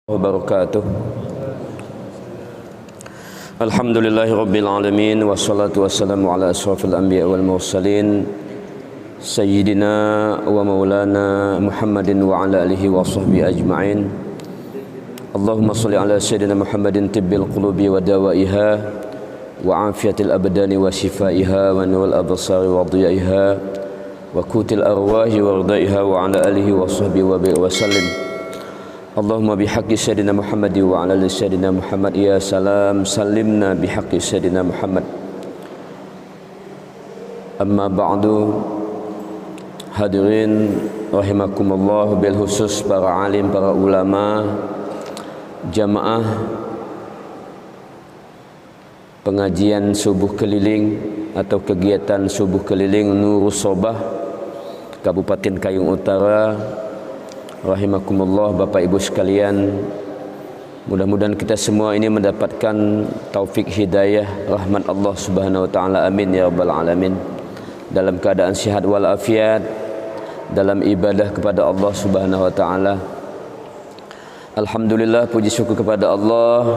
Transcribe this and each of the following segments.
wabarakatuh. Alhamdulillahi rabbil alamin, wassalatu wassalamu ala asrafil anbiya wal mursalin sayyidina wa maulana Muhammadin wa ala alihi wa sahbihi ajma'in. Allahumma salli ala sayyidina Muhammadin tibbil qulubi wa dawaiha wa afiyatil abdani wa shifaiha wa nurul absari wa dhiyaiha wa kutil arwahi wa ridaiha wa ala alihi wa sahbihi wa sallim. Allahumma bihaqqi sayyidina Muhammad wa ala ali sayyidina Muhammad, ya salam salimna bihaqqi sayyidina Muhammad. Amma ba'du, hadirin rahimakumullah, bil khusus para alim, para ulama, jamaah pengajian subuh keliling atau kegiatan subuh keliling Nurus Sobah Kabupaten Kayong Utara, rahimakumullah, Bapak Ibu sekalian. Mudah-mudahan kita semua ini mendapatkan taufik hidayah rahmat Allah Subhanahu wa taala, amin ya rabbal alamin, dalam keadaan sihat wal afiat, dalam ibadah kepada Allah Subhanahu wa taala. Alhamdulillah, puji syukur kepada Allah.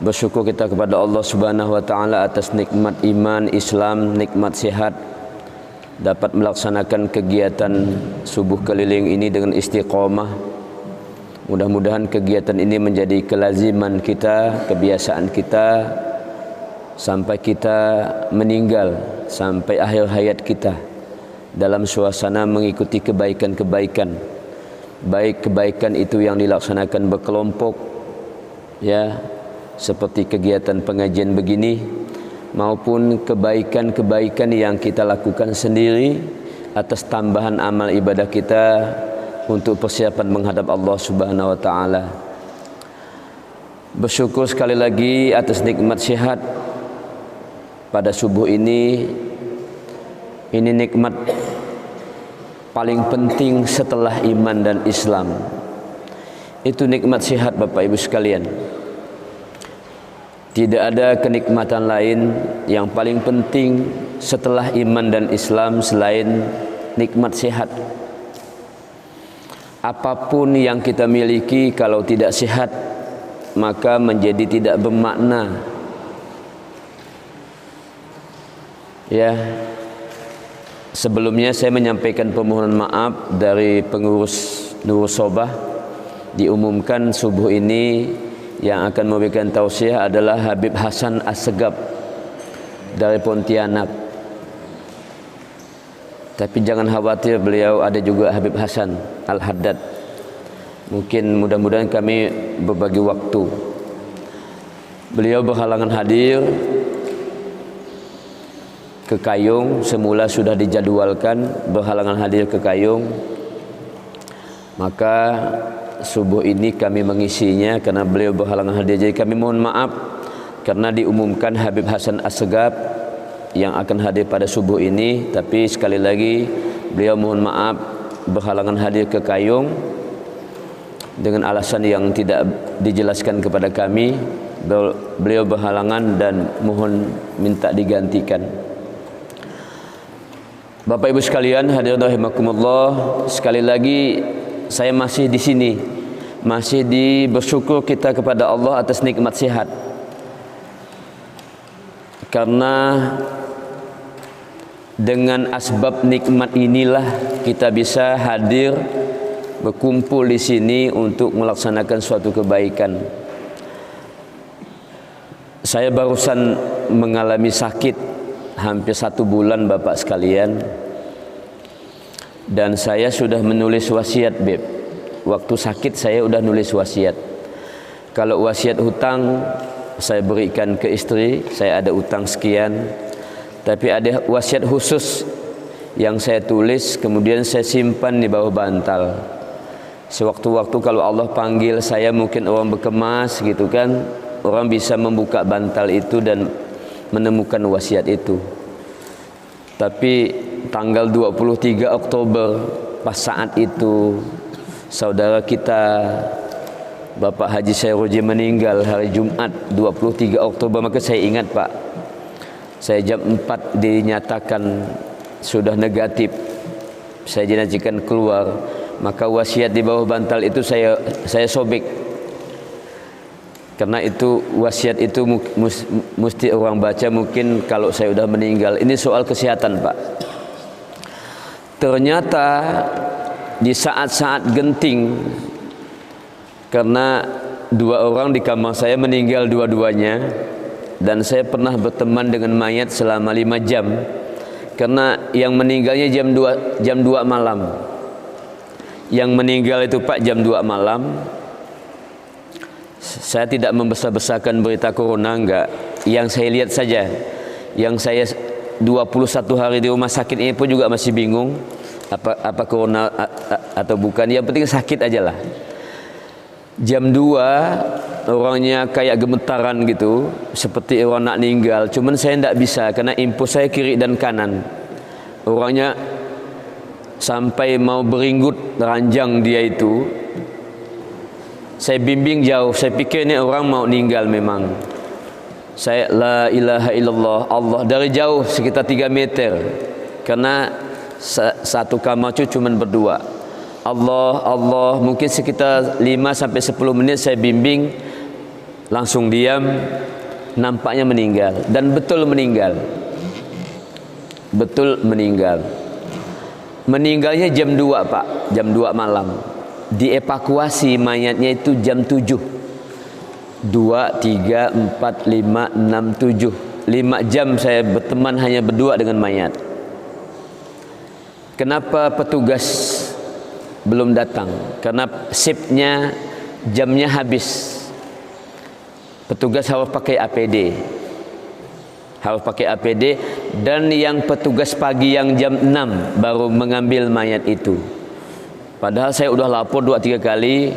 Bersyukur kita kepada Allah Subhanahu wa taala atas nikmat iman, Islam, nikmat sehat, dapat melaksanakan kegiatan subuh keliling ini dengan istiqomah. Mudah-mudahan kegiatan ini menjadi kelaziman kita, kebiasaan kita sampai kita meninggal, sampai akhir hayat kita, dalam suasana mengikuti kebaikan-kebaikan. Baik kebaikan itu yang dilaksanakan berkelompok, ya, seperti kegiatan pengajian begini, maupun kebaikan-kebaikan yang kita lakukan sendiri atas tambahan amal ibadah kita untuk persiapan menghadap Allah Subhanahu wa taala. Bersyukur sekali lagi atas nikmat sehat pada subuh ini. Ini nikmat paling penting setelah iman dan Islam. Itu nikmat sehat, Bapak Ibu sekalian. Tidak ada kenikmatan lain yang paling penting setelah iman dan Islam selain nikmat sehat. Apapun yang kita miliki kalau tidak sehat, maka menjadi tidak bermakna. Ya, sebelumnya saya menyampaikan permohonan maaf dari pengurus Nurus Sobah. Diumumkan subuh ini yang akan memberikan tausiah adalah Habib Hasan Assegaf dari Pontianak. Tapi jangan khawatir, beliau ada juga Habib Hasan Al-Haddad. Mungkin mudah-mudahan kami berbagi waktu. Beliau berhalangan hadir ke Kayong, semula sudah dijadwalkan berhalangan hadir ke Kayong. Maka subuh ini kami mengisinya karena beliau berhalangan hadir. Jadi kami mohon maaf karena diumumkan Habib Hasan Assegaf yang akan hadir pada subuh ini, tapi sekali lagi beliau mohon maaf berhalangan hadir ke Kayong dengan alasan yang tidak dijelaskan kepada kami. Beliau berhalangan dan mohon minta digantikan. Bapak Ibu sekalian, hadirin rahimakumullah, sekali lagi saya masih di sini, masih bersyukur kita kepada Allah atas nikmat sehat. Karena dengan asbab nikmat inilah kita bisa hadir berkumpul di sini untuk melaksanakan suatu kebaikan. Saya barusan mengalami sakit hampir 1 bulan, Bapak sekalian. Dan saya sudah menulis wasiat, Beb. Waktu sakit saya udah nulis wasiat. Kalau wasiat hutang saya berikan ke istri, saya ada utang sekian. Tapi ada wasiat khusus yang saya tulis, kemudian saya simpan di bawah bantal. Sewaktu-waktu kalau Allah panggil saya, mungkin orang berkemas gitu kan, orang bisa membuka bantal itu dan menemukan wasiat itu. Tapi tanggal 23 Oktober pas saat itu saudara kita Bapak Haji Syairoji meninggal hari Jumat 23 Oktober, maka saya ingat, Pak, saya jam 4 dinyatakan sudah negatif. Saya jenazahkan keluar, maka wasiat di bawah bantal itu saya sobek. Karena itu wasiat itu mesti orang baca mungkin kalau saya sudah meninggal. Ini soal kesehatan, Pak. Ternyata di saat-saat genting, karena 2 orang di kamar saya meninggal dua-duanya, dan saya pernah berteman dengan mayat selama 5 jam, karena yang meninggalnya jam 2 malam. Yang meninggal itu, Pak, jam 2 malam. Saya tidak membesar-besarkan berita corona, enggak. Yang saya lihat saja, yang saya 21 hari di rumah sakit ini pun juga masih bingung apa corona atau bukan. Yang penting sakit aja lah. Jam 2 orangnya kayak gemetaran gitu, seperti orang nak meninggal. Cuman saya tidak bisa karena infus saya kiri dan kanan. Orangnya sampai mau beringgut ranjang dia itu. Saya bimbing jauh, saya pikir ini orang mau meninggal memang. Saya la ilaha illallah, Allah, dari jauh sekitar 3 meter. Karena satu kamar itu cuma berdua. Allah, Allah, mungkin sekitar 5 sampai 10 menit saya bimbing, langsung diam, nampaknya meninggal. Dan betul meninggal. Betul meninggal. Meninggalnya jam 2, Pak, jam 2 malam. Dievakuasi mayatnya itu jam 7. 2, 3, 4, 5, 6, 7. 5 jam saya berteman hanya berdua dengan mayat. Kenapa petugas belum datang? Karena shiftnya, jamnya habis. Petugas harus pakai APD. Harus pakai APD. Dan yang petugas pagi yang jam 6 baru mengambil mayat itu. Padahal saya udah lapor 2-3 kali,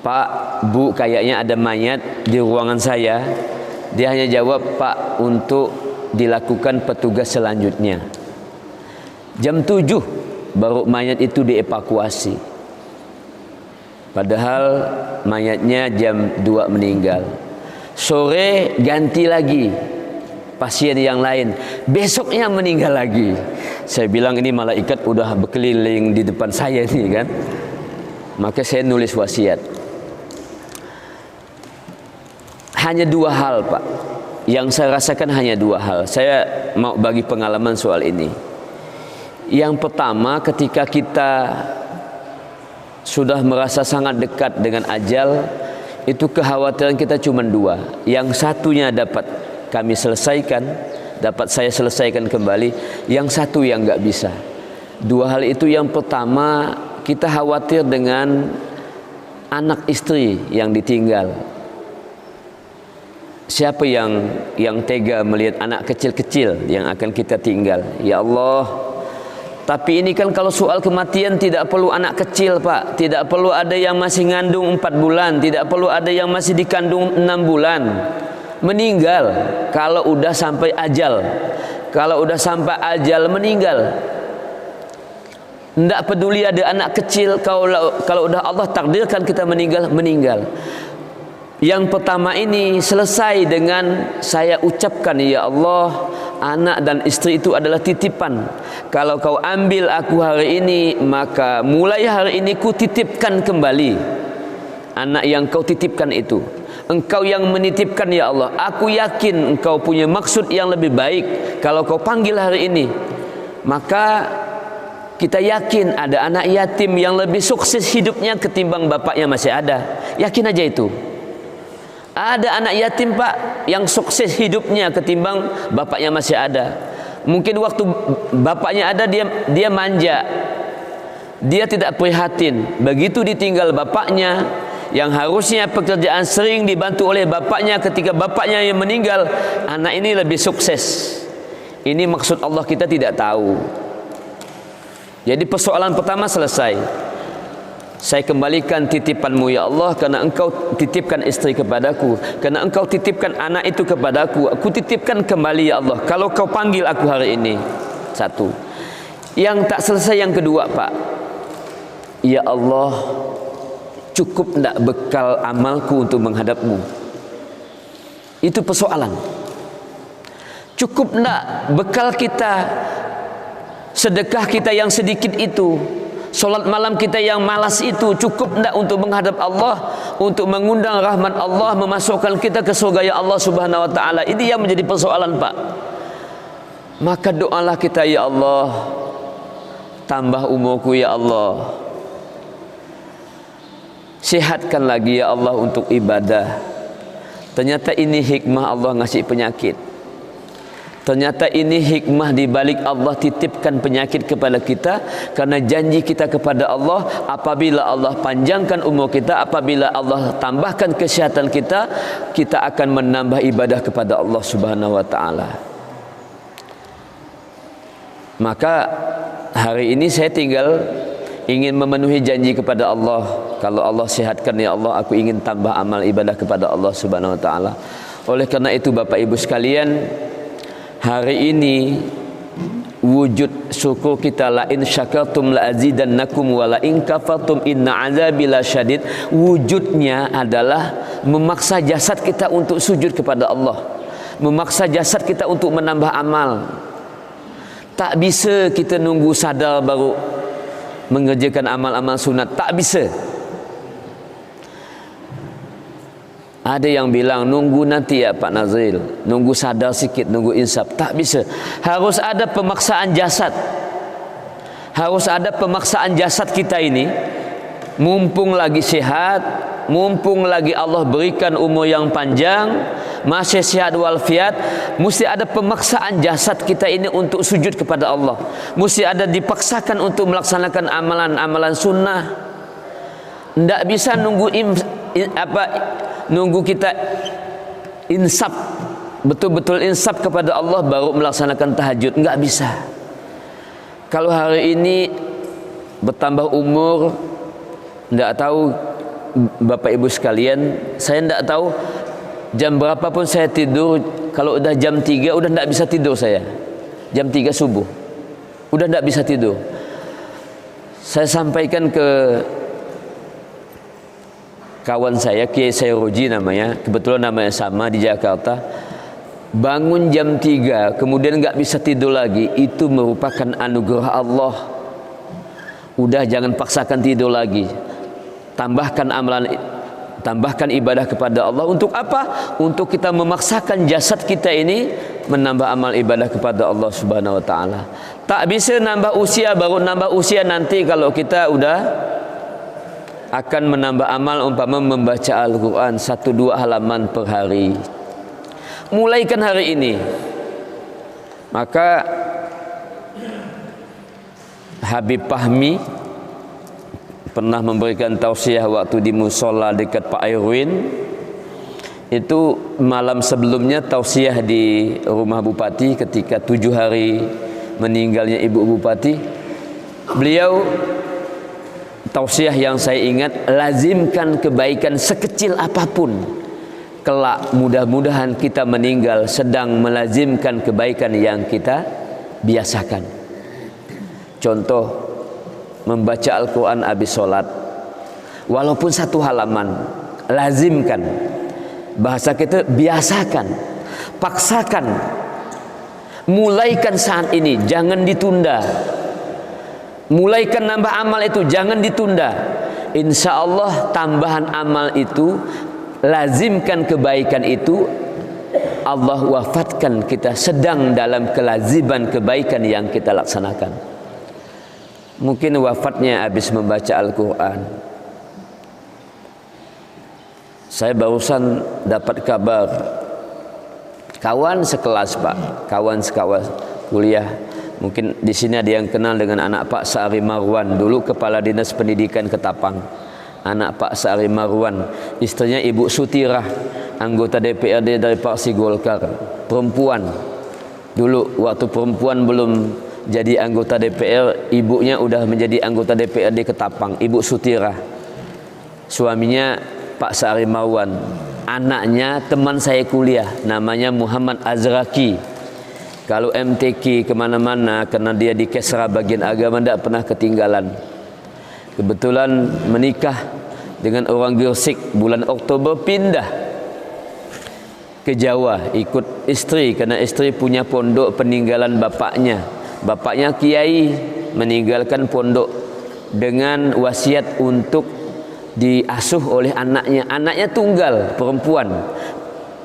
Pak, Bu, kayaknya ada mayat di ruangan saya. Dia hanya jawab, Pak, untuk dilakukan petugas selanjutnya. Jam 7 baru mayat itu dievakuasi. Padahal mayatnya jam 2 meninggal. Sore ganti lagi pasien yang lain, besoknya meninggal lagi. Saya bilang ini malaikat udah berkeliling di depan saya nih kan. Maka saya nulis wasiat. Hanya 2 hal, Pak, yang saya rasakan hanya 2 hal. Saya mau bagi pengalaman soal ini. Yang pertama, ketika kita sudah merasa sangat dekat dengan ajal, itu kekhawatiran kita cuma 2. Yang satunya dapat kami selesaikan, dapat saya selesaikan kembali. Yang satu yang nggak bisa. 2 hal itu, yang pertama, kita khawatir dengan anak istri yang ditinggal. Siapa yang tega melihat anak kecil-kecil yang akan kita tinggal? Ya Allah. Tapi ini kan kalau soal kematian tidak perlu anak kecil, Pak. Tidak perlu ada yang masih ngandung 4 bulan, tidak perlu ada yang masih dikandung 6 bulan. Meninggal kalau udah sampai ajal. Kalau udah sampai ajal meninggal. Tidak peduli ada anak kecil, kalau udah Allah takdirkan kita meninggal, meninggal. Yang pertama ini selesai dengan saya ucapkan, ya Allah, anak dan istri itu adalah titipan. Kalau kau ambil aku hari ini, maka mulai hari ini ku titipkan kembali anak yang kau titipkan itu. Engkau yang menitipkan, ya Allah. Aku yakin engkau punya maksud yang lebih baik. Kalau kau panggil hari ini, maka kita yakin ada anak yatim yang lebih sukses hidupnya ketimbang bapaknya masih ada. Yakin aja itu. Ada anak yatim, Pak, yang sukses hidupnya ketimbang bapaknya masih ada. Mungkin waktu bapaknya ada dia manja, dia tidak prihatin. Begitu ditinggal bapaknya, yang harusnya pekerjaan sering dibantu oleh bapaknya, ketika bapaknya yang meninggal, anak ini lebih sukses. Ini maksud Allah kita tidak tahu. Jadi persoalan pertama selesai. Saya kembalikan titipanmu, ya Allah, karena engkau titipkan istri kepadaku, karena engkau titipkan anak itu kepadaku, aku titipkan kembali, ya Allah, kalau kau panggil aku hari ini. Satu. Yang tak selesai yang kedua, Pak, ya Allah, cukup tidak bekal amalku untuk menghadapmu? Itu persoalan. Cukup tidak bekal kita, sedekah kita yang sedikit itu, Solat malam kita yang malas itu cukup tidak untuk menghadap Allah, untuk mengundang rahmat Allah, memasukkan kita ke surga ya Allah Subhanahu wa taala? Ini yang menjadi persoalan, Pak. Maka doalah kita, ya Allah, tambah umurku ya Allah, sehatkan lagi ya Allah untuk ibadah. Ternyata ini hikmah Allah ngasih penyakit. Ternyata ini hikmah di balik Allah titipkan penyakit kepada kita, karena janji kita kepada Allah, apabila Allah panjangkan umur kita, apabila Allah tambahkan kesehatan kita, kita akan menambah ibadah kepada Allah Subhanahu wa taala. Maka hari ini saya tinggal ingin memenuhi janji kepada Allah. Kalau Allah sehatkan ya Allah, aku ingin tambah amal ibadah kepada Allah Subhanahu wa taala. Oleh karena itu Bapak Ibu sekalian, hari ini wujud syukur kita, la in syakartum la azidannakum wa la in kafartum inna azabi lasyadid. Wujudnya adalah memaksa jasad kita untuk sujud kepada Allah, memaksa jasad kita untuk menambah amal. Tak bisa kita nunggu sadar baru mengerjakan amal-amal sunat, tak bisa. Ada yang bilang nunggu nanti ya Pak Nazril, nunggu sadar sikit, nunggu insaf. Tak bisa. Harus ada pemaksaan jasad. Harus ada pemaksaan jasad kita ini. Mumpung lagi sehat, mumpung lagi Allah berikan umur yang panjang, masih sehat walafiat, mesti ada pemaksaan jasad kita ini untuk sujud kepada Allah. Mesti ada dipaksakan untuk melaksanakan amalan-amalan sunnah. Tidak bisa nunggu kita insaf, betul-betul insaf kepada Allah baru melaksanakan tahajud. Enggak bisa. Kalau hari ini bertambah umur, enggak tahu Bapak Ibu sekalian, saya enggak tahu jam berapapun saya tidur. Kalau udah jam 3 udah enggak bisa tidur saya. Jam 3 subuh udah enggak bisa tidur. Saya sampaikan ke kawan saya, Kiai Sayroji namanya, kebetulan namanya sama di Jakarta. Bangun jam 3 kemudian nggak bisa tidur lagi, itu merupakan anugerah Allah. Udah jangan paksakan tidur lagi, tambahkan amalan, tambahkan ibadah kepada Allah. Untuk apa? Untuk kita memaksakan jasad kita ini menambah amal ibadah kepada Allah Subhanahu wa taala. Tak bisa nambah usia, baru nambah usia nanti kalau kita udah akan menambah amal, umpama membaca Al-Quran 1-2 halaman per hari. Mulaikan hari ini. Maka Habib Fahmi pernah memberikan tausiah waktu di musola dekat Pak Irwin. Itu malam sebelumnya tausiah di rumah Bupati ketika 7 hari meninggalnya Ibu Bupati. Beliau tausiah yang saya ingat, lazimkan kebaikan sekecil apapun. Kelak mudah-mudahan kita meninggal sedang melazimkan kebaikan yang kita biasakan. Contoh, membaca Al-Quran habis sholat, walaupun 1 halaman, lazimkan. Bahasa kita biasakan, paksakan, mulaikan saat ini, jangan ditunda. Mulaikan nambah amal itu, jangan ditunda. Insya Allah tambahan amal itu, lazimkan kebaikan itu, Allah wafatkan kita sedang dalam kelaziman kebaikan yang kita laksanakan. Mungkin wafatnya habis membaca Al-Quran. Saya barusan dapat kabar, kawan sekelas Pak, kawan sekelas kuliah. Mungkin di sini ada yang kenal dengan anak Pak Sa'ari Marwan, dulu Kepala Dinas Pendidikan Ketapang. Anak Pak Sa'ari Marwan, istrinya Ibu Sutirah, anggota DPRD dari Partai Golkar, perempuan. Dulu waktu perempuan belum jadi anggota DPR, ibunya udah menjadi anggota DPRD Ketapang, Ibu Sutirah. Suaminya Pak Sa'ari Marwan. Anaknya teman saya kuliah, namanya Muhammad Azraki. Kalau MTQ kemana-mana, karena dia di Kesra bagian agama, tidak pernah ketinggalan. Kebetulan menikah dengan orang Gresik, bulan Oktober pindah ke Jawa, ikut istri, karena istri punya pondok peninggalan bapaknya. Bapaknya kiai, meninggalkan pondok dengan wasiat untuk diasuh oleh anaknya. Anaknya tunggal, perempuan.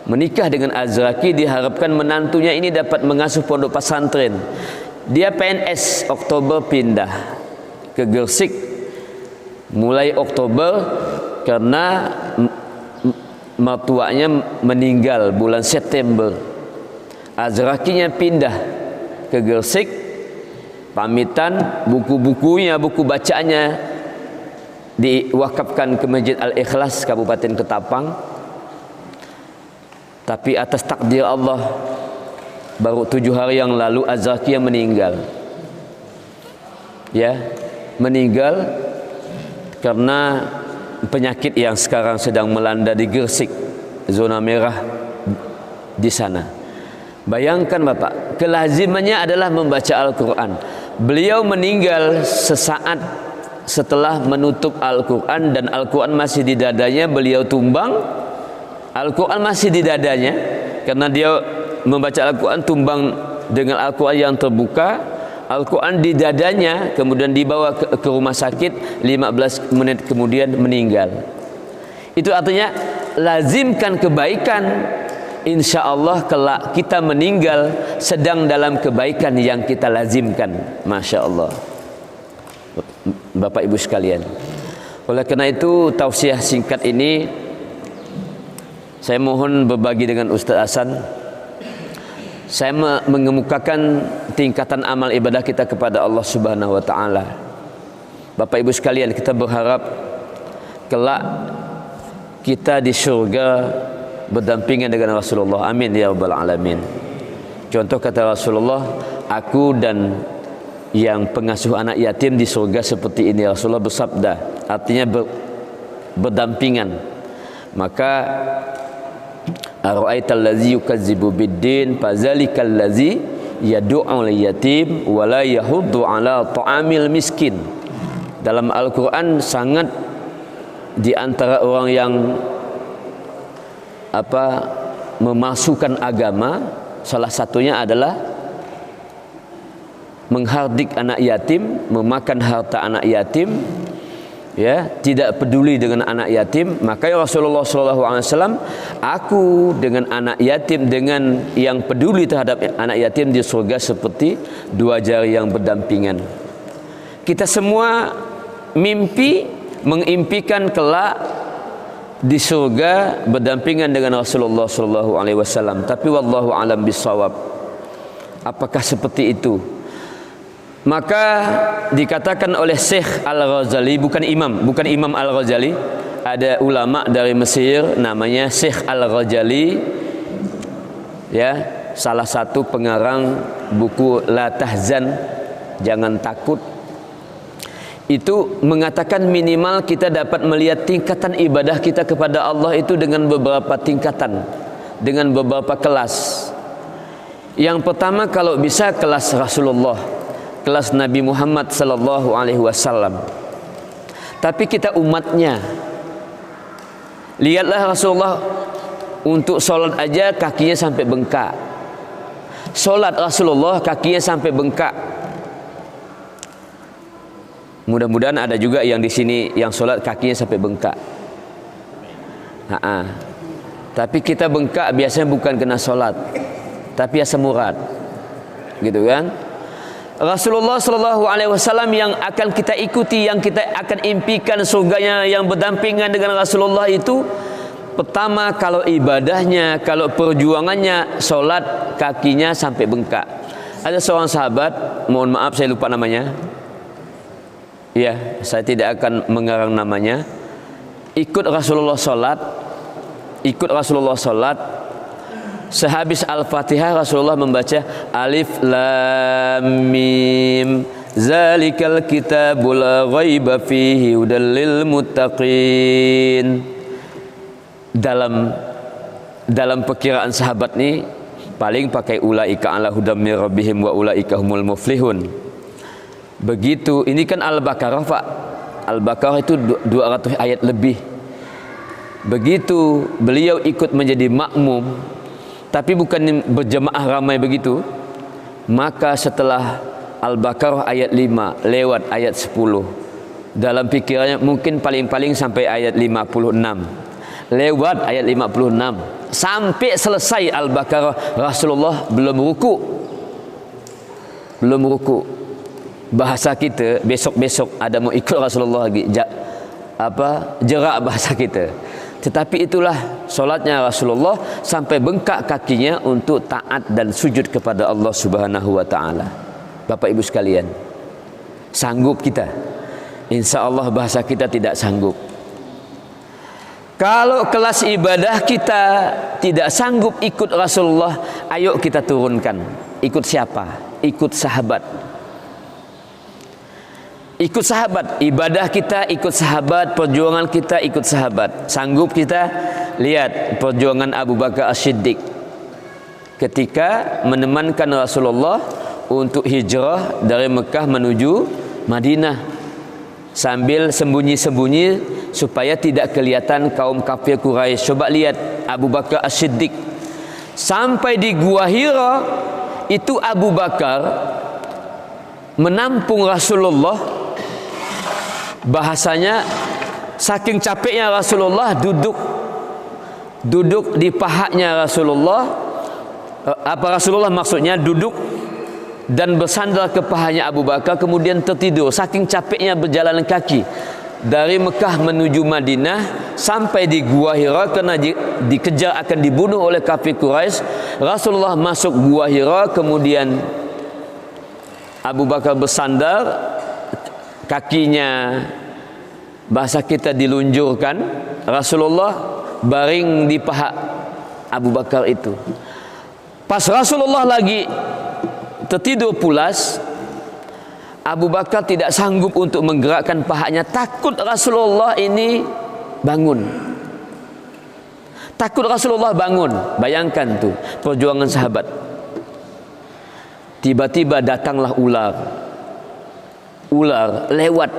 Menikah dengan Az-Zaki, diharapkan menantunya ini dapat mengasuh pondok pesantren. Dia PNS, Oktober pindah ke Gresik. Mulai Oktober karena mertuanya meninggal bulan September. Az-Zakinya pindah ke Gresik, pamitan, buku-bukunya, buku bacaannya diwakafkan ke Masjid Al-Ikhlas Kabupaten Ketapang. Tapi atas takdir Allah, baru 7 hari yang lalu Az-Zaki meninggal. Ya, meninggal karena penyakit yang sekarang sedang melanda di Gresik, zona merah di sana. Bayangkan Bapak, kelazimannya adalah membaca Al-Quran. Beliau meninggal sesaat setelah menutup Al-Quran, dan Al-Quran masih di dadanya. Beliau tumbang, Al-Quran masih di dadanya, karena dia membaca Al-Quran, tumbang dengan Al-Quran yang terbuka. Al-Quran di dadanya, kemudian dibawa ke rumah sakit, 15 menit kemudian meninggal. Itu artinya lazimkan kebaikan, insya Allah kelak kita meninggal sedang dalam kebaikan yang kita lazimkan. Masya Allah, Bapak Ibu sekalian. Oleh karena itu, tausiah singkat ini saya mohon berbagi dengan Ustaz Hasan. Saya mengemukakan tingkatan amal ibadah kita kepada Allah Subhanahu wa taala. Bapak Ibu sekalian, kita berharap kelak kita di surga berdampingan dengan Rasulullah. Amin ya rabbal alamin. Contoh kata Rasulullah, aku dan yang pengasuh anak yatim di surga seperti ini. Rasulullah bersabda, artinya berdampingan. Maka ara'aital ladzi yukazzibu biddin fazalikal ladzi yad'u yatim wa la yahuddu ala ta'amil miskin. Dalam Al-Qur'an sangat di antara orang yang memasukkan agama, salah satunya adalah menghardik anak yatim, memakan harta anak yatim, ya, tidak peduli dengan anak yatim. Maka ya Rasulullah SAW, aku dengan anak yatim, dengan yang peduli terhadap anak yatim di surga seperti 2 jari yang berdampingan. Kita semua mengimpikan kelak di surga berdampingan dengan Rasulullah SAW. Tapi wallahu alam bisawab, apakah seperti itu? Maka dikatakan oleh Syekh Al-Ghazali, bukan Imam Al-Ghazali, ada ulama dari Mesir namanya Syekh Al-Ghazali, ya, salah satu pengarang buku La Tahzan, jangan takut. Itu mengatakan minimal kita dapat melihat tingkatan ibadah kita kepada Allah itu dengan beberapa tingkatan, dengan beberapa kelas. Yang pertama, kalau bisa kelas Rasulullah, kelas Nabi Muhammad sallallahu alaihi wasallam. Tapi kita umatnya, lihatlah Rasulullah untuk sholat aja kakinya sampai bengkak. Sholat Rasulullah kakinya sampai bengkak. Mudah-mudahan ada juga yang di sini yang sholat kakinya sampai bengkak. Tapi kita bengkak biasanya bukan kena sholat, tapi asam urat, gitu kan? Rasulullah Shallallahu Alaihi Wasallam yang akan kita ikuti, yang kita akan impikan surganya, yang berdampingan dengan Rasulullah itu, pertama kalau ibadahnya, kalau perjuangannya, sholat kakinya sampai bengkak. Ada seorang sahabat, mohon maaf saya lupa namanya, ya saya tidak akan mengarang namanya, ikut Rasulullah sholat, sehabis Al-Fatihah Rasulullah membaca Alif Lam Mim Zalikal kitabul la ghaiba fihi hudal lil muttaqin. Dalam perkiraan sahabat ni paling pakai ulaika ala hudam mir rabbihim wa ulaika humul muflihun. Begitu, ini kan Al-Baqarah Pak. Al-Baqarah itu 200 ayat lebih. Begitu beliau ikut menjadi makmum, tapi bukan berjamaah ramai begitu, maka setelah Al-Baqarah ayat 5 lewat ayat 10, dalam fikirannya mungkin paling-paling sampai ayat 56. Lewat ayat 56 sampai selesai Al-Baqarah, Rasulullah belum ruku. Bahasa kita besok-besok ada mau ikut Rasulullah lagi, jerak bahasa kita. Tetapi itulah solatnya Rasulullah sampai bengkak kakinya untuk taat dan sujud kepada Allah Subhanahu wa taala. Bapak Ibu sekalian, sanggup kita? Insya Allah bahasa kita tidak sanggup. Kalau kelas ibadah kita tidak sanggup ikut Rasulullah, ayo kita turunkan. Ikut siapa? Ikut sahabat. Ikut sahabat. Ibadah kita ikut sahabat, perjuangan kita ikut sahabat. Sanggup kita? Lihat perjuangan Abu Bakar As-Siddiq ketika menemankan Rasulullah untuk hijrah dari Mekah menuju Madinah, sambil sembunyi-sembunyi supaya tidak kelihatan kaum kafir Quraisy. Coba lihat Abu Bakar As-Siddiq sampai di Gua Hira, itu Abu Bakar menampung Rasulullah. Bahasanya saking capeknya Rasulullah duduk di pahanya Rasulullah. Rasulullah maksudnya duduk dan bersandar ke pahanya Abu Bakar, kemudian tertidur. Saking capeknya berjalan kaki dari Mekah menuju Madinah sampai di Gua Hira, karena dikejar akan dibunuh oleh kafir Quraisy. Rasulullah masuk Gua Hira, kemudian Abu Bakar bersandar, kakinya bahasa kita dilunjurkan. Rasulullah baring di paha Abu Bakar itu. Pas Rasulullah lagi tertidur pulas, Abu Bakar tidak sanggup untuk menggerakkan pahanya, takut Rasulullah ini bangun. Takut Rasulullah bangun. Bayangkan tuh perjuangan sahabat. Tiba-tiba datanglah ular lewat.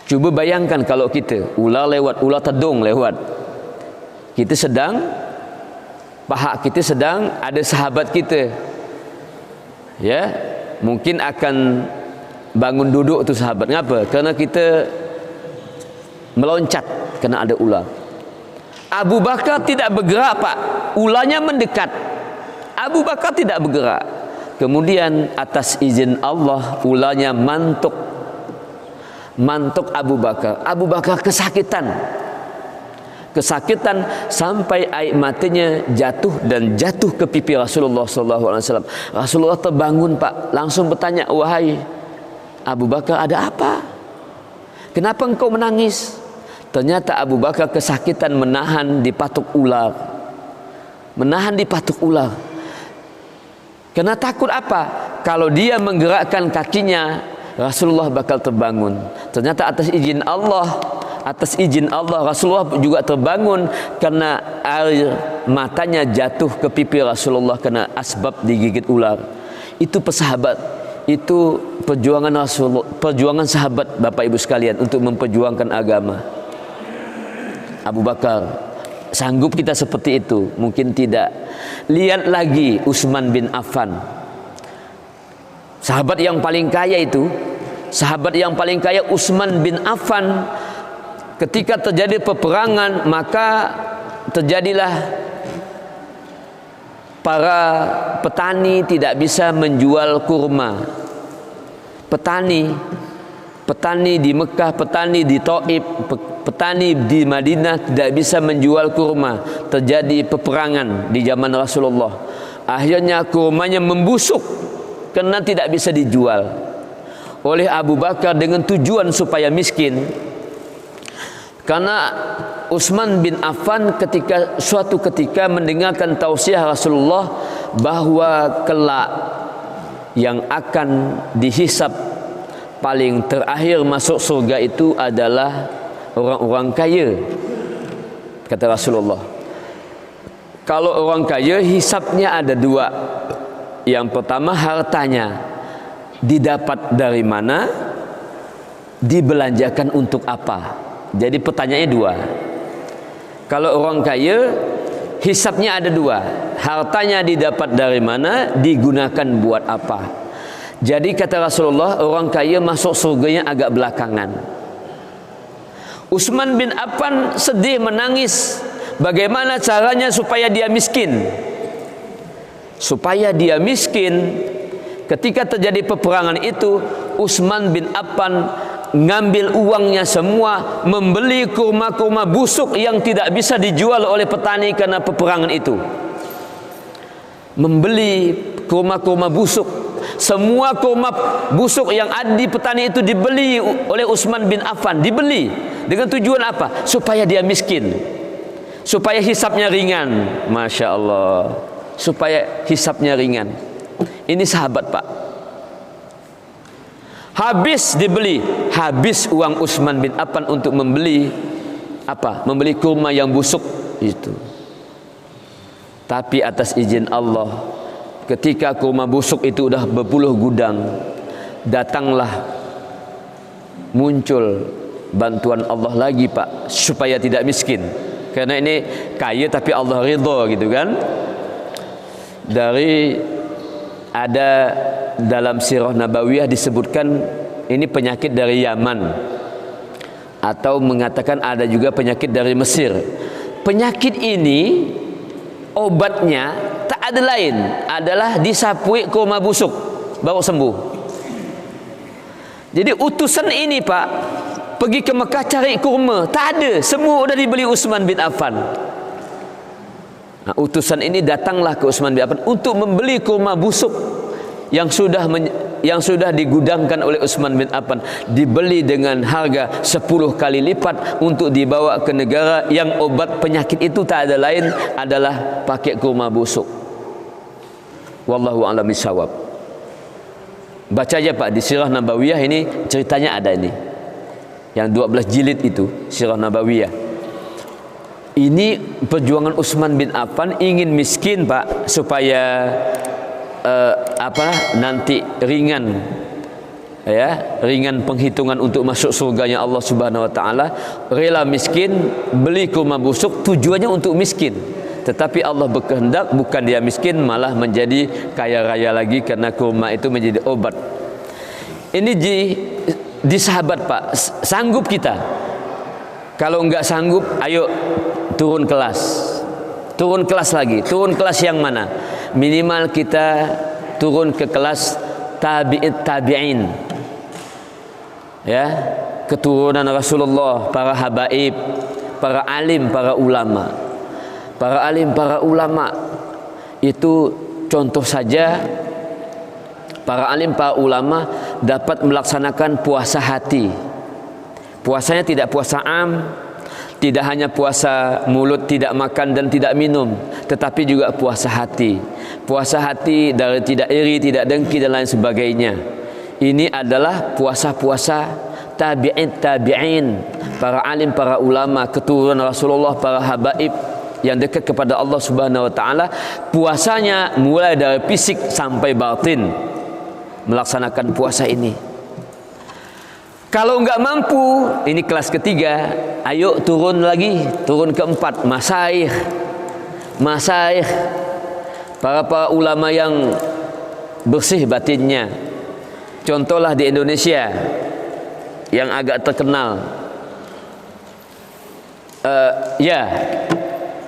Cuba bayangkan kalau kita, ular lewat, ular tedung lewat, kita sedang, paha kita sedang, ada sahabat kita, ya, mungkin akan bangun duduk tu sahabat. Ngapa? Karena kita meloncat kena ada ular. Abu Bakar tidak bergerak, Pak. Ularnya mendekat. Abu Bakar tidak bergerak. Kemudian atas izin Allah, ularnya mantuk Abu Bakar. Abu Bakar kesakitan sampai air matanya jatuh ke pipi Rasulullah SAW. Rasulullah terbangun, Pak, langsung bertanya, wahai Abu Bakar, ada apa? Kenapa engkau menangis? Ternyata Abu Bakar kesakitan menahan di patuk ular. Karena takut apa? Kalau dia menggerakkan kakinya, Rasulullah bakal terbangun. Ternyata atas izin Allah Rasulullah juga terbangun karena air matanya jatuh ke pipi Rasulullah karena asbab digigit ular. Itu pesahabat, itu perjuangan Rasulullah, perjuangan sahabat, Bapak Ibu sekalian, untuk memperjuangkan agama. Abu Bakar, sanggup kita seperti itu? Mungkin tidak. Lihat lagi Utsman bin Affan, sahabat yang paling kaya itu, Utsman bin Affan. Ketika terjadi peperangan, maka terjadilah para petani tidak bisa menjual kurma. Petani di Mekah, petani di Taif, petani di Madinah tidak bisa menjual kurma. Terjadi peperangan di zaman Rasulullah. Akhirnya kurmanya membusuk karena tidak bisa dijual oleh Abu Bakar dengan tujuan supaya miskin. Karena Utsman bin Affan suatu ketika mendengarkan tausiah Rasulullah bahwa kelak yang akan dihisab paling terakhir masuk surga itu adalah orang-orang kaya, kata Rasulullah. Kalau orang kaya hisabnya ada dua. Yang pertama, hartanya didapat dari mana, dibelanjakan untuk apa. Jadi pertanyaannya dua. Kalau orang kaya, hisabnya ada dua. Hartanya didapat dari mana, digunakan buat apa. Jadi kata Rasulullah, orang kaya masuk surganya agak belakangan. Utsman bin Affan sedih menangis. Bagaimana caranya supaya dia miskin? Supaya dia miskin, ketika terjadi peperangan itu, Utsman bin Affan ngambil uangnya semua, membeli kurma-kurma busuk yang tidak bisa dijual oleh petani karena peperangan itu. Membeli kurma-kurma busuk. Semua kurma busuk yang ada di petani itu dibeli oleh Utsman bin Affan. Dibeli dengan tujuan apa? Supaya dia miskin, supaya hisapnya ringan. Masya Allah, supaya hisapnya ringan. Ini sahabat Pak. Habis dibeli, habis uang Utsman bin Affan untuk membeli apa? Membeli kurma yang busuk itu. Tapi atas izin Allah, ketika kurma busuk itu sudah berpuluh gudang, datanglah muncul bantuan Allah lagi Pak, supaya tidak miskin. Karena ini kaya tapi Allah ridha gitu kan. Dari ada dalam sirah Nabawiyah disebutkan ini penyakit dari Yaman, atau mengatakan ada juga penyakit dari Mesir. Penyakit ini obatnya tak ada lain, adalah disapui kurma busuk, baru sembuh. Jadi utusan ini Pak pergi ke Mekah cari kurma, tak ada, semua sudah dibeli Utsman bin Affan. Nah, utusan ini datanglah ke Utsman bin Affan untuk membeli kurma busuk yang sudah digudangkan oleh Utsman bin Affan, dibeli dengan harga 10 kali lipat untuk dibawa ke negara yang obat penyakit itu tak ada lain adalah pakai kurma busuk. Wallahu a'lam bishawab. Baca aja Pak di Sirah Nabawiyah, ini ceritanya ada ini. Yang 12 jilid itu Sirah Nabawiyah. Ini perjuangan Utsman bin Affan ingin miskin Pak, supaya nanti ringan, ya, ringan penghitungan untuk masuk surganya Allah Subhanahu wa taala. Rela miskin, beli kurma busuk, tujuannya untuk miskin. Tetapi Allah berkehendak bukan dia miskin, malah menjadi kaya raya lagi karena kurma itu menjadi obat. Ini di sahabat Pak, sanggup kita. Kalau enggak sanggup, ayo turun kelas. Turun kelas lagi. Turun kelas yang mana? Minimal kita turun ke kelas tabi'in, ya, keturunan Rasulullah, para habaib, para alim, para ulama. Para alim, para ulama itu contoh saja. Para alim, para ulama dapat melaksanakan puasa hati. Puasanya tidak puasa am, tidak hanya puasa mulut, tidak makan dan tidak minum, tetapi juga puasa hati. Puasa hati dari tidak iri, tidak dengki dan lain sebagainya. Ini adalah puasa-puasa tabi'in, para alim, para ulama, keturunan Rasulullah, para habaib yang dekat kepada Allah Subhanahu wa taala. Puasanya mulai dari fisik sampai batin, melaksanakan puasa ini. Kalau enggak mampu, ini kelas ketiga, ayo turun lagi, turun keempat, masaikh, para ulama yang bersih batinnya. Contohlah di Indonesia yang agak terkenal,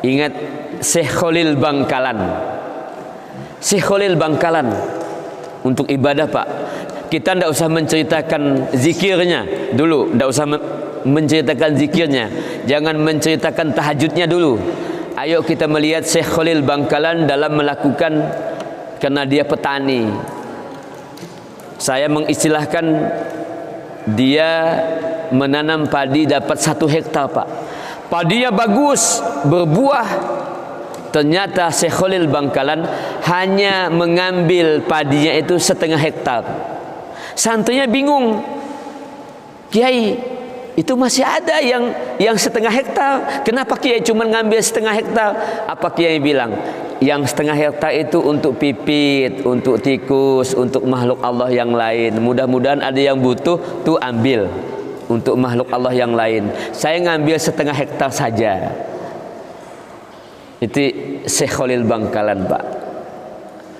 ingat Syekh Khalil Bangkalan. Syekh Khalil Bangkalan untuk ibadah Pak, kita tidak usah menceritakan zikirnya dulu, tidak usah menceritakan zikirnya, jangan menceritakan tahajudnya dulu. Ayo kita melihat Syekh Khalil Bangkalan dalam melakukan, karena dia petani, saya mengistilahkan dia menanam padi dapat 1 hektar Pak. Padinya bagus, berbuah. Ternyata Syekh Khalil Bangkalan hanya mengambil padinya itu 1/2 hektar. Santrinya bingung, Kiai, itu masih ada yang 1/2 hektar. Kenapa Kiai cuma ngambil 1/2 hektar? Apa Kiai bilang? Yang 1/2 hektar itu untuk pipit, untuk tikus, untuk makhluk Allah yang lain. Mudah-mudahan ada yang butuh, tuh ambil untuk makhluk Allah yang lain. Saya ngambil 1/2 hektar saja. Itu Syekh Khalil Bangkalan Pak.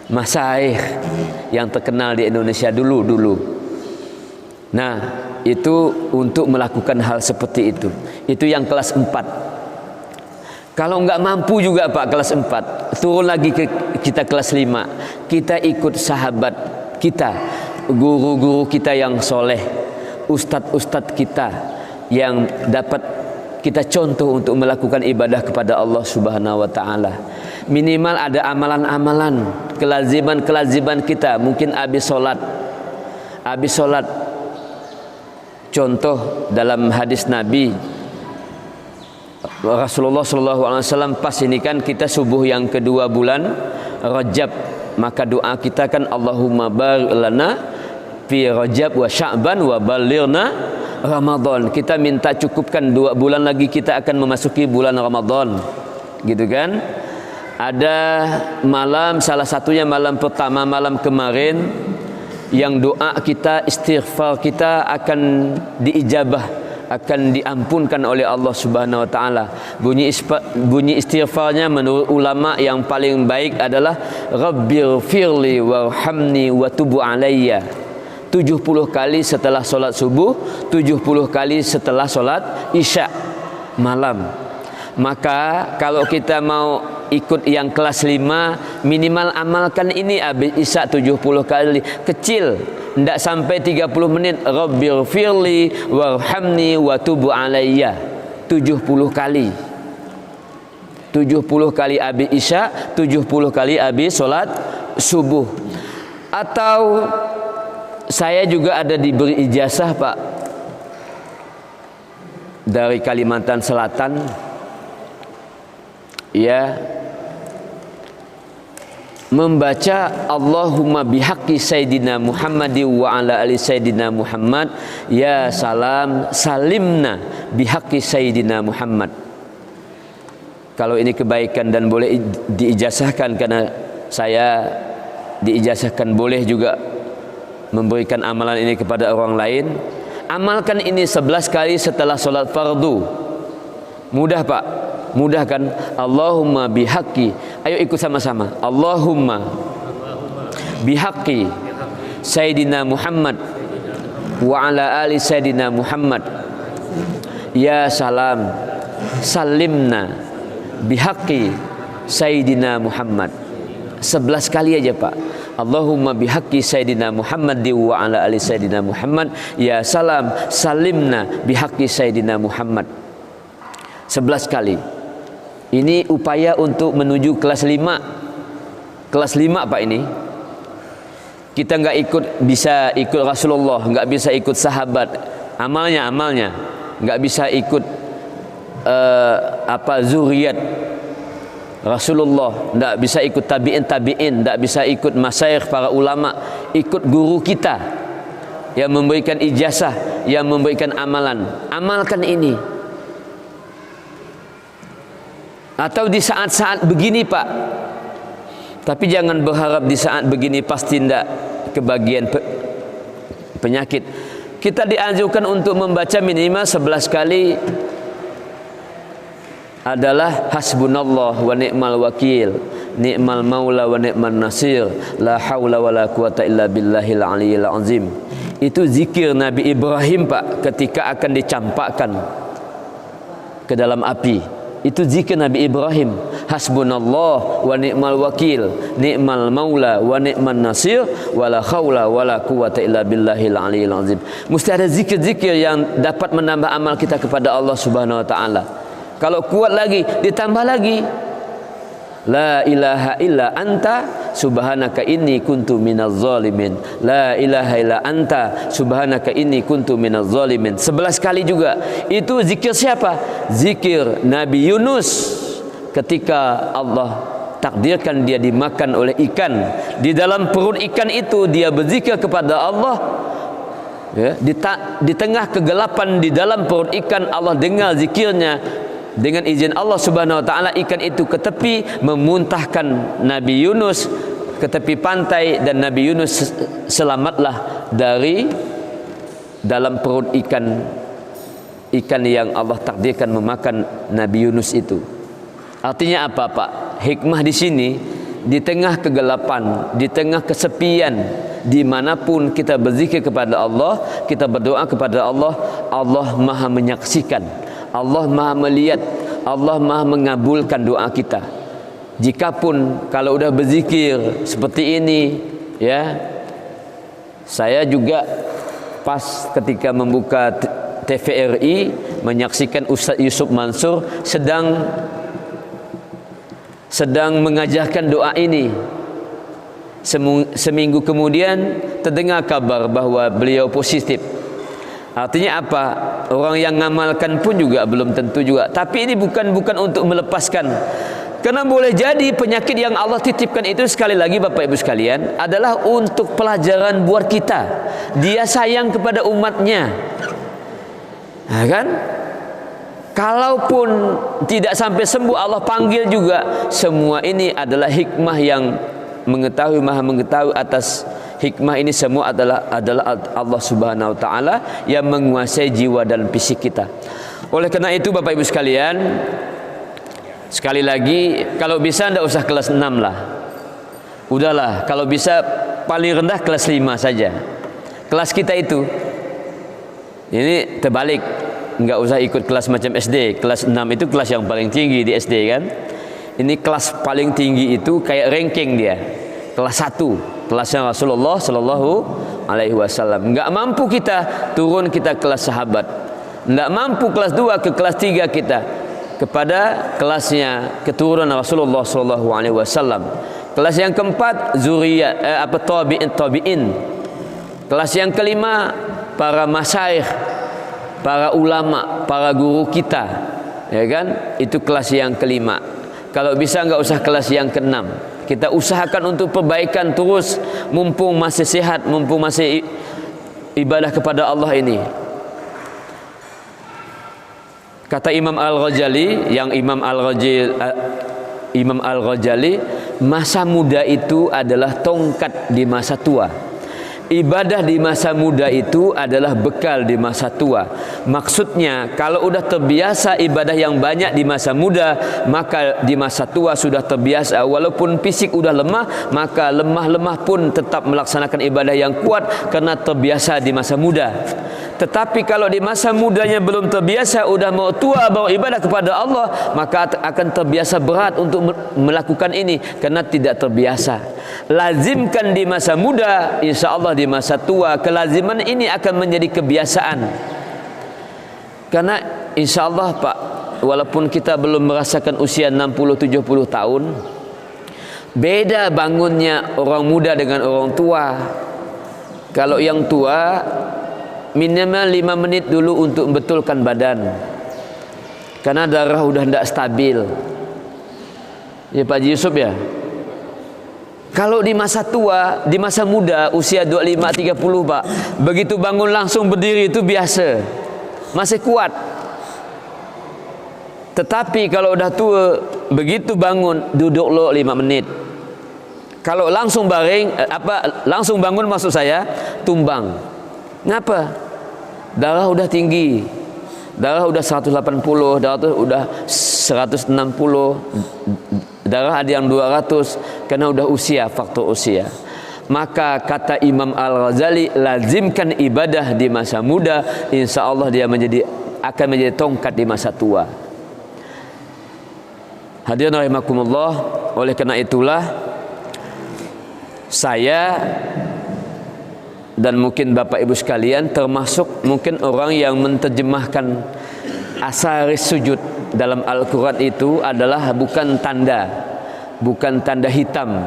masyayikh yang terkenal di Indonesia dulu. Nah, itu untuk melakukan hal seperti itu. Itu yang kelas 4. Kalau enggak mampu juga Pak kelas 4, turun lagi ke kita kelas 5. Kita ikut sahabat kita, guru-guru kita yang soleh, ustadz-ustadz kita yang dapat kita contoh untuk melakukan ibadah kepada Allah Subhanahu wa taala. Minimal ada amalan-amalan, kelaziman kita. Mungkin habis solat. Contoh dalam hadis Nabi Rasulullah SAW, pas ini kan kita subuh yang kedua bulan Rajab, maka doa kita kan Allahumma barik lana fi Rajab wa Sya'ban wa balighna Ramadan. Kita minta cukupkan 2 bulan lagi kita akan memasuki bulan Ramadan, gitu kan. Ada malam, salah satunya malam pertama, malam kemarin, yang doa kita, istighfar kita akan diijabah, akan diampunkan oleh Allah Subhanahu wa taala. Bunyi istighfarnya menurut ulama yang paling baik adalah Rabbighfirli warhamni wa tub alayya. 70 kali setelah solat subuh, 70 kali setelah solat isya malam. Maka kalau kita mau ikut yang kelas 5, minimal amalkan ini habis isya 70 kali. Kecil, tidak sampai 30 menit. Rabbighfirli warhamni wa tub alayya. 70 kali. 70 kali habis isya, 70 kali habis solat subuh. Atau saya juga ada diberi ijazah Pak dari Kalimantan Selatan, ya, membaca Allahumma bihaqqi Sayyidina Muhammadi wa ala ali Sayyidina Muhammad, ya salam salimna bihaqqi Sayyidina Muhammad. Kalau ini kebaikan dan boleh diijazahkan, karena saya diijazahkan, boleh juga memberikan amalan ini kepada orang lain. Amalkan ini 11 kali setelah solat fardu. Mudah Pak, mudah kan? Allahumma bihaqqi, ayo ikut sama-sama. Allahumma bihaqqi Sayyidina Muhammad wa ala ali Sayyidina Muhammad, ya salam salimna bihaqqi Sayyidina Muhammad. 11 kali aja Pak. Allahumma bihaqqi Sayyidina Muhammad wa ala ali Sayyidina Muhammad, ya salam salimna bihaqqi Sayyidina Muhammad. 11 kali. Ini upaya untuk menuju kelas 5. Kelas 5 Pak ini. Kita nggak bisa ikut Rasulullah, nggak bisa ikut sahabat. Amalnya nggak bisa ikut zuriat Rasulullah, tidak bisa ikut tabi'in, tidak bisa ikut masyayikh para ulama, ikut guru kita yang memberikan ijazah, yang memberikan amalan. Amalkan ini. Atau di saat-saat begini Pak, tapi jangan berharap di saat begini pasti tidak kebagian penyakit. Kita dianjurkan untuk membaca minimal 11 kali adalah hasbunallah wa ni'mal wakil, ni'mal maula wa ni'man nasir, la haula wa la quwata illa billahil aliyyil azim. Itu zikir Nabi Ibrahim Pak ketika akan dicampakkan ke dalam api. Itu zikir Nabi Ibrahim. Hasbunallah wa ni'mal wakil, ni'mal maula wa ni'man nasir, wa la haula wa la quwata illa billahil aliyyil azim. Mesti ada zikir-zikir yang dapat menambah amal kita kepada Allah Subhanahu wa taala. Kalau kuat lagi, ditambah lagi. La ilaha illa anta subhanaka inni kuntu minaz zalimin. La ilaha illa anta subhanaka inni kuntu minaz zalimin. 11 kali juga. Itu zikir siapa? Zikir Nabi Yunus ketika Allah takdirkan dia dimakan oleh ikan. Di dalam perut ikan itu dia berzikir kepada Allah. Ya, di tengah kegelapan di dalam perut ikan, Allah dengar zikirnya. Dengan izin Allah Subhanahu wa taala, ikan itu ke tepi, memuntahkan Nabi Yunus ke tepi pantai, dan Nabi Yunus selamatlah dari dalam perut ikan yang Allah takdirkan memakan Nabi Yunus itu. Artinya apa Pak? Hikmah di sini, di tengah kegelapan, di tengah kesepian, dimanapun kita berzikir kepada Allah, kita berdoa kepada Allah, Allah maha menyaksikan, Allah maha melihat, Allah maha mengabulkan doa kita. Jikapun kalau udah berzikir seperti ini, ya, saya juga pas ketika membuka TVRI menyaksikan Ustaz Yusuf Mansur sedang mengajarkan doa ini. Seminggu kemudian terdengar kabar bahwa beliau positif. Artinya apa? Orang yang ngamalkan pun juga belum tentu juga. Tapi ini bukan untuk melepaskan. Karena boleh jadi penyakit yang Allah titipkan itu, sekali lagi Bapak Ibu sekalian, adalah untuk pelajaran buat kita. Dia sayang kepada umatnya, nah, kan? Kalaupun tidak sampai sembuh, Allah panggil juga. Semua ini adalah hikmah yang mengetahui, maha mengetahui atas hikmah ini semua adalah Allah Subhanahu wa taala yang menguasai jiwa dan fisik kita. Oleh karena itu Bapak Ibu sekalian, sekali lagi, kalau bisa tidak usah kelas 6 lah. Udahlah, kalau bisa paling rendah kelas 5 saja. Kelas kita itu ini terbalik, nggak usah ikut kelas macam SD. Kelas 6 itu kelas yang paling tinggi di SD kan. Ini kelas paling tinggi itu kayak ranking dia. Kelas 1, kelasnya Rasulullah Sallallahu Alaihi Wasallam. Nggak mampu kita turun, kita kelas sahabat. Nggak mampu kelas 2 ke kelas 3 kita kepada kelasnya keturunan Rasulullah Sallallahu Alaihi Wasallam. Kelas yang keempat zuriyat tabi'in. Kelas yang kelima para masyayikh, para ulama, para guru kita, ya kan? Itu kelas yang kelima. Kalau bisa nggak usah kelas yang keenam. Kita usahakan untuk perbaikan terus, mumpung masih sehat, mumpung masih ibadah kepada Allah ini. Kata Imam Al-Ghazali, Imam Al-Ghazali, masa muda itu adalah tongkat di masa tua. Ibadah di masa muda itu adalah bekal di masa tua. Maksudnya kalau udah terbiasa ibadah yang banyak di masa muda, maka di masa tua sudah terbiasa. Walaupun fisik udah lemah, maka lemah-lemah pun tetap melaksanakan ibadah yang kuat karena terbiasa di masa muda. Tetapi kalau di masa mudanya belum terbiasa, udah mau tua bawa ibadah kepada Allah, maka akan terbiasa berat untuk melakukan ini karena tidak terbiasa. Lazimkan di masa muda, insya Allah di masa tua kelaziman ini akan menjadi kebiasaan. Karena insya Allah Pak, walaupun kita belum merasakan usia 60-70 tahun, beda bangunnya orang muda dengan orang tua. Kalau yang tua minimal 5 menit dulu untuk membetulkan badan, karena darah udah tidak stabil. Ya Pak Haji Yusuf ya. Kalau di masa tua, di masa muda usia 25-30 Pak, begitu bangun langsung berdiri itu biasa, masih kuat. Tetapi kalau udah tua, begitu bangun duduk lo 5 menit. Kalau langsung baring, langsung bangun maksud saya, tumbang. Ngapa? Darah udah tinggi, darah udah 180, darah udah 160, darah ada yang 200 karena udah usia, faktor usia. Maka kata Imam Al-Ghazali, lazimkan ibadah di masa muda, insya Allah dia akan menjadi tongkat di masa tua. Hadirin rahimakumullah, oleh karena itulah saya dan mungkin Bapak Ibu sekalian termasuk mungkin orang yang menerjemahkan asaris sujud dalam Al-Quran itu adalah bukan tanda hitam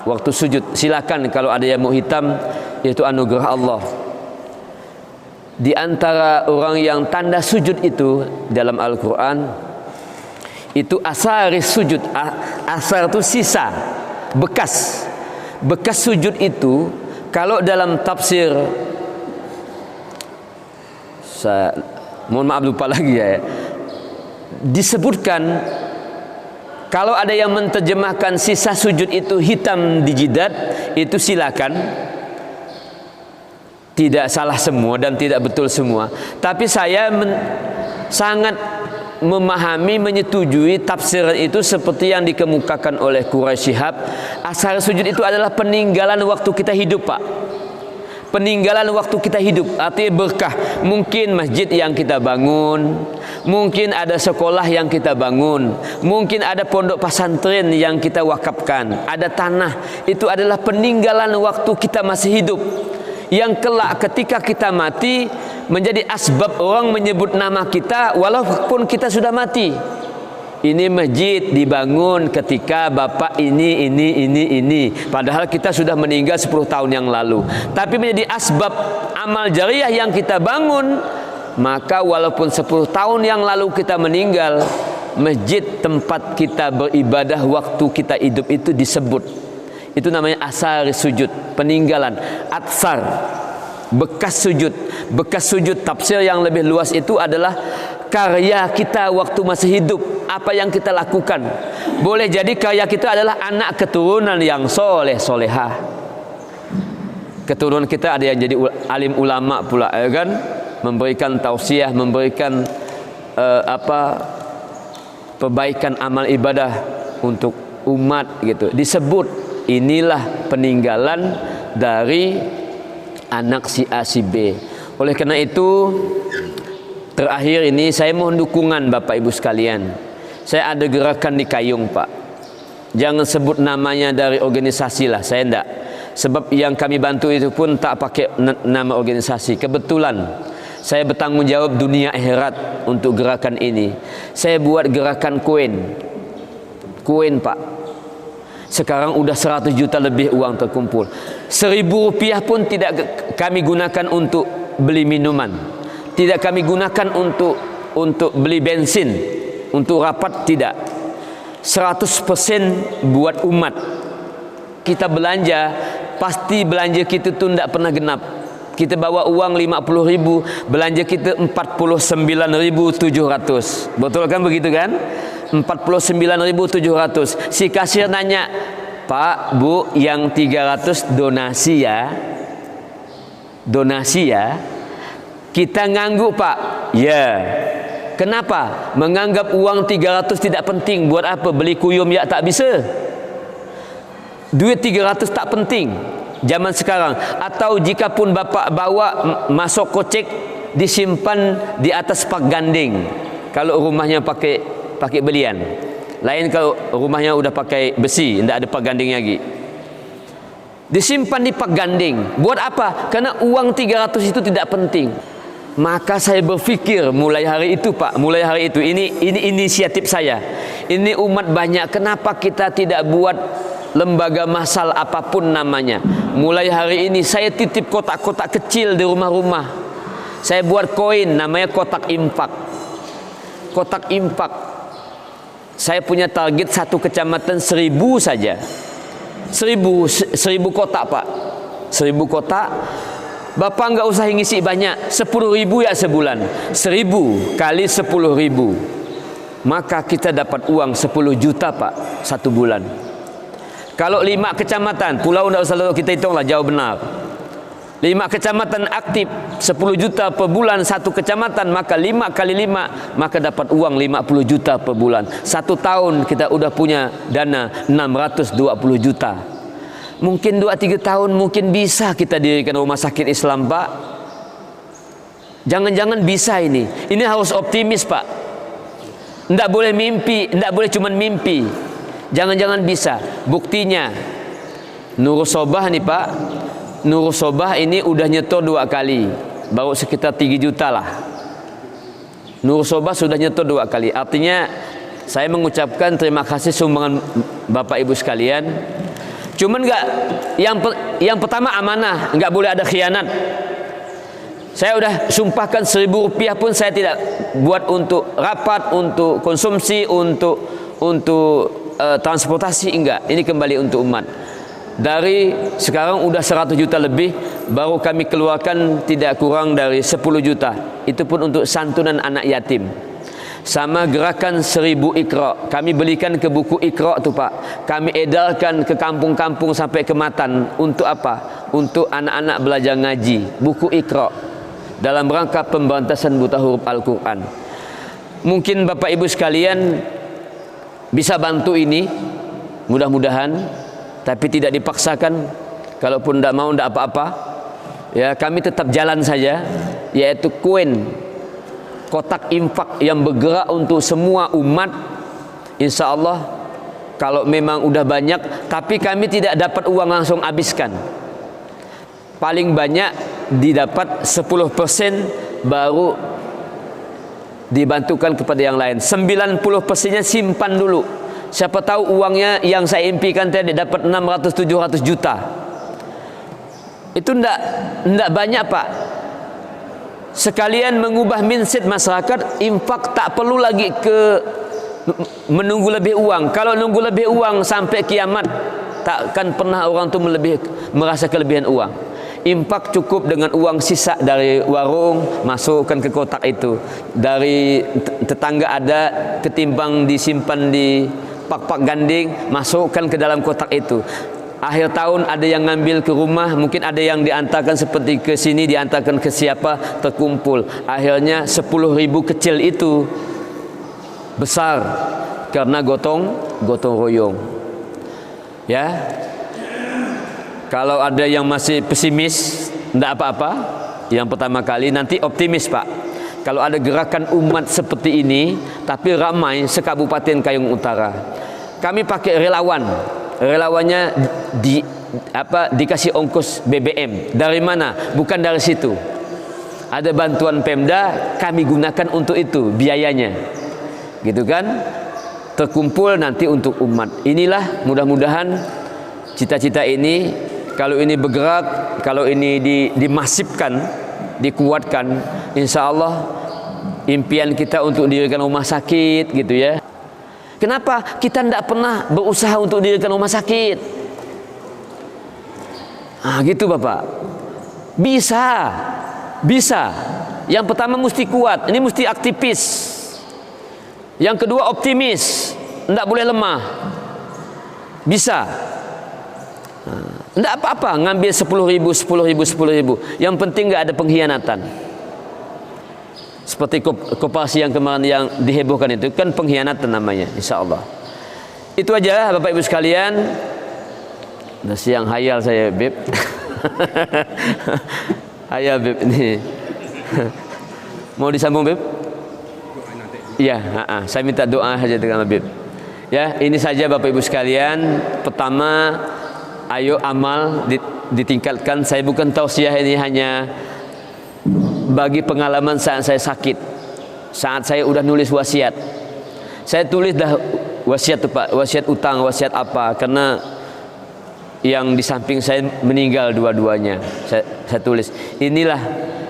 waktu sujud. Silakan kalau ada yang mau hitam, itu anugerah Allah. Di antara orang yang tanda sujud itu dalam Al-Quran itu asaris sujud. Asar itu sisa, bekas sujud itu. Kalau dalam tafsir, saya mohon maaf lupa lagi ya, disebutkan kalau ada yang menerjemahkan sisa sujud itu hitam di jidat, itu silakan, tidak salah semua dan tidak betul semua. Tapi saya sangat memahami, menyetujui tafsiran itu seperti yang dikemukakan oleh Quraisy Shihab. Ashar sujud itu adalah peninggalan waktu kita hidup, Pak. Peninggalan waktu kita hidup, artinya berkah. Mungkin masjid yang kita bangun, mungkin ada sekolah yang kita bangun, mungkin ada pondok pesantren yang kita wakafkan, ada tanah. Itu adalah peninggalan waktu kita masih hidup, yang kelak ketika kita mati menjadi asbab orang menyebut nama kita walaupun kita sudah mati. Ini masjid dibangun ketika bapak ini. Padahal kita sudah meninggal 10 tahun yang lalu. Tapi menjadi asbab amal jariah yang kita bangun. Maka walaupun 10 tahun yang lalu kita meninggal, masjid tempat kita beribadah waktu kita hidup itu disebut. Itu namanya ashar sujud, peninggalan. Atsar, bekas sujud. Bekas sujud, tafsir yang lebih luas itu adalah karya kita waktu masih hidup, apa yang kita lakukan. Boleh jadi karya kita adalah anak keturunan yang soleh solehah. Keturunan kita ada yang jadi alim ulama pula, ya kan? Memberikan tausiah, memberikan perbaikan amal ibadah untuk umat gitu. Disebut inilah peninggalan dari anak si A si B. Oleh karena itu, terakhir ini saya mohon dukungan Bapak Ibu sekalian. Saya ada gerakan di Kayung, Pak. Jangan sebut namanya dari organisasi lah, saya enggak. Sebab yang kami bantu itu pun tak pakai nama organisasi. Kebetulan saya bertanggung jawab dunia akhirat untuk gerakan ini. Saya buat gerakan koin, Pak. Sekarang udah 100 juta lebih uang terkumpul. 1.000 rupiah pun tidak kami gunakan untuk beli minuman. Tidak kami gunakan untuk beli bensin, untuk rapat, tidak. 100% buat umat. Kita belanja, pasti belanja kita tuh tidak pernah genap. Kita bawa uang 50.000, belanja kita 49.700. Betul kan begitu kan? 49.700. Si kasir nanya, "Pak, Bu, yang 300 donasi ya?" Donasi ya? Kita ngangguk, Pak. Ya. Kenapa? Menganggap uang 300 tidak penting. Buat apa? Beli kuyum ya tak bisa. Duit 300 tak penting zaman sekarang. Atau jika pun Bapak bawa masuk kocek, disimpan di atas pak ganding. Kalau rumahnya pakai belian. Lain kalau rumahnya udah pakai besi, tidak ada pak ganding lagi. Disimpan di pak ganding. Buat apa? Karena uang 300 itu tidak penting. Maka saya berpikir mulai hari itu, Pak, mulai hari itu, ini inisiatif saya. Ini umat banyak, kenapa kita tidak buat lembaga masal apapun namanya. Mulai hari ini saya titip kotak-kotak kecil di rumah-rumah. Saya buat koin namanya kotak impak. Kotak impak. Saya punya target satu kecamatan 1.000 saja. 1.000 kotak, Pak. 1.000 kotak. Bapak nggak usah ngisi banyak, 10.000 ya sebulan. 1.000 kali 10.000, maka kita dapat uang 10 juta, Pak, satu bulan. Kalau 5 kecamatan, pulau nggak usah kita hitunglah, jauh benar. 5 kecamatan aktif, 10 juta per bulan satu kecamatan, maka 5 kali 5, maka dapat uang 50 juta per bulan. 1 tahun kita udah punya dana 620 juta. Mungkin 2-3 tahun mungkin bisa kita dirikan rumah sakit Islam, Pak. Jangan-jangan bisa ini. Ini harus optimis, Pak. Tidak boleh mimpi, tidak boleh cuman mimpi. Jangan-jangan bisa. Buktinya Nurul Sobah nih, Pak. Nurul Sobah ini udah nyetor 2 kali. Baru sekitar 3 juta lah. Nurul Sobah sudah nyetor 2 kali. Artinya saya mengucapkan terima kasih sumbangan Bapak Ibu sekalian. Cuman yang pertama amanah, nggak boleh ada khianat. Saya udah sumpahkan 1.000 rupiah pun saya tidak buat untuk rapat, untuk konsumsi, untuk transportasi, enggak. Ini kembali untuk umat. Dari sekarang udah 100 juta lebih, baru kami keluarkan tidak kurang dari 10 juta. Itu pun untuk santunan anak yatim. Sama gerakan 1.000 Iqra, kami belikan ke buku Iqra tu, Pak. Kami edarkan ke kampung-kampung sampai ke Matan. Untuk apa? Untuk anak-anak belajar ngaji, buku Iqra, dalam rangka pemberantasan buta huruf Al-Quran. Mungkin Bapak Ibu sekalian bisa bantu ini, mudah-mudahan, tapi tidak dipaksakan. Kalaupun tidak mau, tidak apa-apa. Ya, kami tetap jalan saja, yaitu koin kotak infak yang bergerak untuk semua umat. Insya Allah, kalau memang udah banyak, tapi kami tidak dapat uang langsung habiskan. Paling banyak didapat 10%, baru dibantukan kepada yang lain. 90%-nya simpan dulu. Siapa tahu uangnya yang saya impikan tadi dapat 600-700 juta. Itu ndak banyak, Pak. Sekalian mengubah mindset masyarakat, infak tak perlu lagi menunggu lebih uang. Kalau nunggu lebih uang sampai kiamat, takkan pernah orang tu merasa kelebihan uang. Infak cukup dengan uang sisa dari warung, masukkan ke kotak itu. Dari tetangga ada, ketimbang disimpan di pak-pak ganding, masukkan ke dalam kotak itu. Akhir tahun ada yang ngambil ke rumah, mungkin ada yang diantarkan seperti ke sini, diantarkan ke siapa, terkumpul. Akhirnya 10.000 kecil itu besar karena gotong royong. Ya, kalau ada yang masih pesimis, tidak apa-apa. Yang pertama kali, nanti optimis, Pak. Kalau ada gerakan umat seperti ini, tapi ramai sekabupaten Kayong Utara, kami pakai relawan. Relawannya dikasih ongkos BBM. Dari mana? Bukan dari situ. Ada bantuan Pemda, kami gunakan untuk itu biayanya. Gitu kan? Terkumpul nanti untuk umat. Inilah mudah-mudahan cita-cita ini, kalau ini bergerak, kalau ini dimasifkan, dikuatkan, insya Allah impian kita untuk dirikan rumah sakit gitu ya. Kenapa kita tidak pernah berusaha untuk dirikan rumah sakit? Gitu Bapak. Bisa. Yang pertama mesti kuat, ini mesti aktivis. Yang kedua optimis, tidak boleh lemah. Bisa. Tidak apa-apa ngambil 10.000. Yang penting nggak ada pengkhianatan. Seperti koperasi yang kemarin yang dihebohkan itu kan pengkhianatan namanya, insya Allah. Itu aja Bapak Ibu sekalian. Udah siang hayal saya, Beb. Hayal Beb ini. Mau disambung, Beb? Iya, saya minta doa saja dengan Beb. Ya, ini saja Bapak Ibu sekalian. Pertama, ayo amal ditingkatkan. Saya bukan tausiah, ini hanya bagi pengalaman saat saya sakit, saat saya udah nulis wasiat. Saya tulis dah wasiat tuh Pak, wasiat utang, wasiat apa, karena yang di samping saya meninggal dua-duanya. Saya tulis, inilah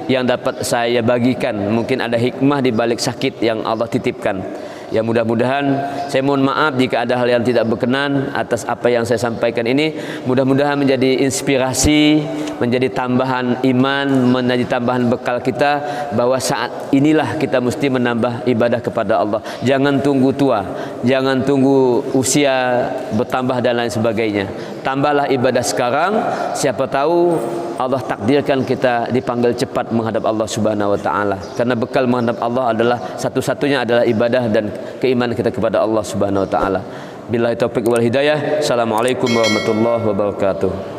yang dapat saya bagikan. Mungkin ada hikmah di balik sakit yang Allah titipkan. Ya, mudah-mudahan, saya mohon maaf jika ada hal yang tidak berkenan atas apa yang saya sampaikan ini. Mudah-mudahan menjadi inspirasi, menjadi tambahan iman, menjadi tambahan bekal kita, bahwa saat inilah kita mesti menambah ibadah kepada Allah. Jangan tunggu tua, jangan tunggu usia bertambah dan lain sebagainya. Tambahlah ibadah sekarang, siapa tahu Allah takdirkan kita dipanggil cepat menghadap Allah Subhanahu wa taala. Karena bekal menghadap Allah adalah satu-satunya adalah ibadah dan keimanan kita kepada Allah Subhanahu wa taala. Billahi taufiq wal hidayah. Assalamualaikum warahmatullahi wabarakatuh.